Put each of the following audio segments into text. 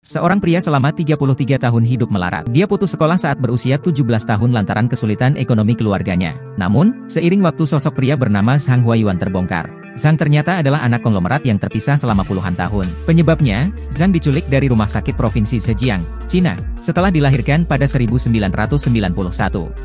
Seorang pria selama 33 tahun hidup melarat. Dia putus sekolah saat berusia 17 tahun lantaran kesulitan ekonomi keluarganya. Namun, seiring waktu sosok pria bernama Zhang Huayuan terbongkar. Zhang ternyata adalah anak konglomerat yang terpisah selama puluhan tahun. Penyebabnya, Zhang diculik dari rumah sakit provinsi Zhejiang, Cina, setelah dilahirkan pada 1991.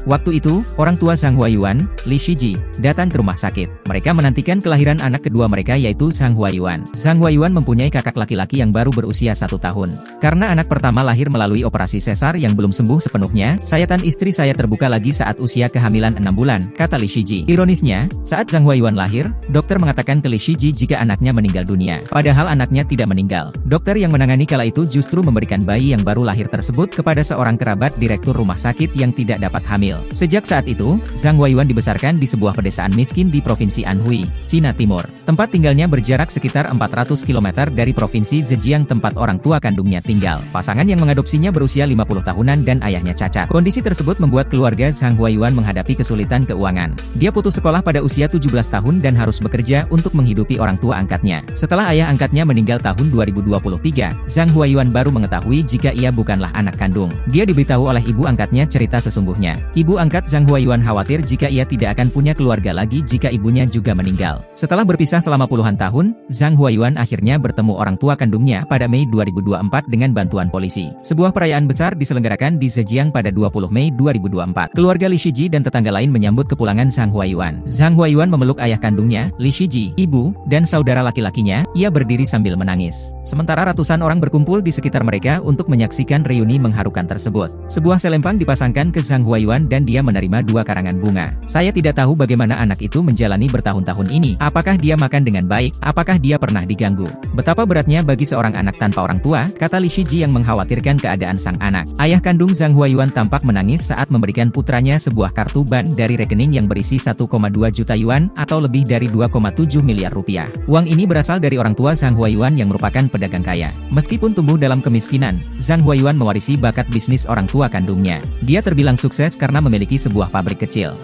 Waktu itu, orang tua Zhang Huayuan, Li Shiji, datang ke rumah sakit. Mereka menantikan kelahiran anak kedua mereka yaitu Zhang Huayuan. Zhang Huayuan mempunyai kakak laki-laki yang baru berusia 1 tahun. Karena anak pertama lahir melalui operasi sesar yang belum sembuh sepenuhnya, sayatan istri saya terbuka lagi saat usia kehamilan 6 bulan, kata Li Shiji. Ironisnya, saat Zhang Huayuan lahir, dokter mengatakan ke Li Shiji jika anaknya meninggal dunia. Padahal anaknya tidak meninggal. Dokter yang menangani kala itu justru memberikan bayi yang baru lahir tersebut kepada seorang kerabat direktur rumah sakit yang tidak dapat hamil. Sejak saat itu, Zhang Huayuan dibesarkan di sebuah pedesaan miskin di Provinsi Anhui, Cina Timur. Tempat tinggalnya berjarak sekitar 400 km dari Provinsi Zhejiang tempat orang tua kandungnya tinggal. Pasangan yang mengadopsinya berusia 50 tahunan dan ayahnya cacat. Kondisi tersebut membuat keluarga Zhang Huayuan menghadapi kesulitan keuangan. Dia putus sekolah pada usia 17 tahun dan harus bekerja untuk menghidupi orang tua angkatnya. Setelah ayah angkatnya meninggal tahun 2023, Zhang Huayuan baru mengetahui jika ia bukanlah anak kandung. Dia diberitahu oleh ibu angkatnya cerita sesungguhnya. Ibu angkat Zhang Huayuan khawatir jika ia tidak akan punya keluarga lagi jika ibunya juga meninggal. Setelah berpisah selama puluhan tahun, Zhang Huayuan akhirnya bertemu orang tua kandungnya pada Mei 2024 dengan bantuan polisi. Sebuah perayaan besar diselenggarakan di Zhejiang pada 20 Mei 2024. Keluarga Li Shiji dan tetangga lain menyambut kepulangan Zhang Huayuan. Zhang Huayuan memeluk ayah kandungnya, Li Shiji, ibu, dan saudara laki-lakinya. Ia berdiri sambil menangis. Sementara ratusan orang berkumpul di sekitar mereka untuk menyaksikan reuni mengharukan tersebut. Sebuah selempang dipasangkan ke Zhang Huayuan dan dia menerima 2 karangan bunga. Saya tidak tahu bagaimana anak itu menjalani bertahun-tahun ini. Apakah dia makan dengan baik? Apakah dia pernah diganggu? Betapa beratnya bagi seorang anak tanpa orang tua, kata Li Shiji yang mengkhawatirkan keadaan sang anak. Ayah kandung Zhang Huayuan tampak menangis saat memberikan putranya sebuah kartu ban dari rekening yang berisi 1,2 juta yuan atau lebih dari 2,7 miliar rupiah. Uang ini berasal dari orang tua Zhang Huayuan yang merupakan pedagang kaya. Meskipun tumbuh dalam kemiskinan, Zhang Huayuan mewarisi bakat bisnis orang tua kandungnya. Dia terbilang sukses karena memiliki sebuah pabrik kecil.